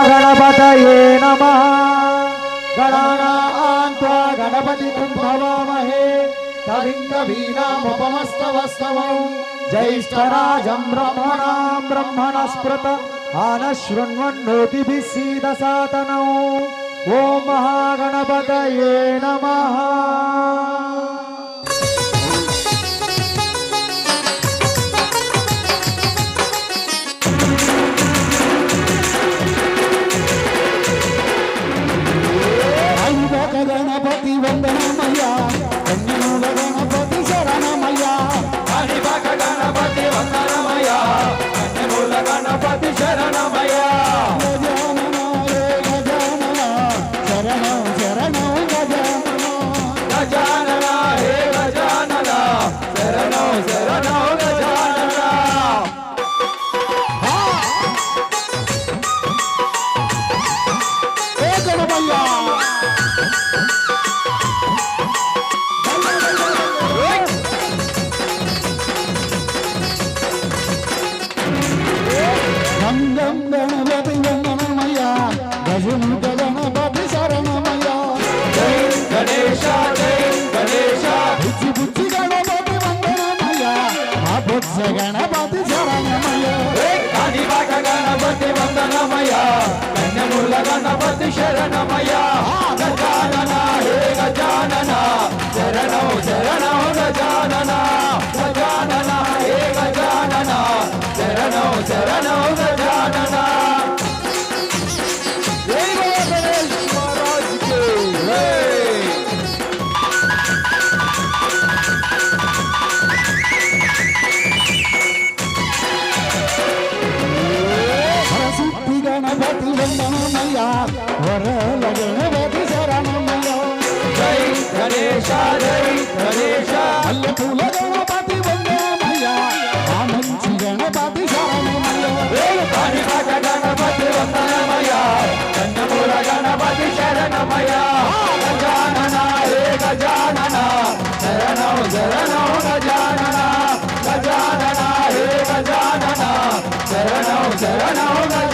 गणपतये नमः। गणानां त्वा गणपतिं भवामहे कविं कवीनामुपमस्तवस्तमं ज्येष्ठराजं ब्रह्मणां ब्रह्मणस्पृत आनशृण्वन्नोतिभिः सीदसातनौ। ॐ महागणपतये नमः। गणपति वंदनमय्या कन्यामूल गणपति शरणमय्या। गणपति वंदनमय्या कन्यामूल गणपति शरणमय्या। गजानना हे गजानना शरणं शरणं गजानना। हे गणमय्या गंगम गणपति वंदनमय्या गजमुख गणपति शरणमय्या। जय गणेश बुच्ची बुच्ची गणपति वंदनमय्या बुच्च गणपति शरणमय्या। काणिपाक गणपति वंदनमय्या कन्यामूल गणपति शरणमय्या। गजानना हे गजानना शरणं शरणं गजानना। गजानना हे गजानना शरणं शरणं गजानना। जय गणेश महाराज की जय। सिद्धि गणपति वंदनमय्या वरल गणपति शरणमय्या। जय गणेश अल्लपूल गणपति वंदनमय्या आमंची गणपति शरणमय्या। काणिपाक गणपति वंदनमय्या कन्यामूल गणपति शरणमय्या। गजानना हे गजानना शरणं शरणं गजानना। गजानना हे गजानना शरणं शरणं गजानना।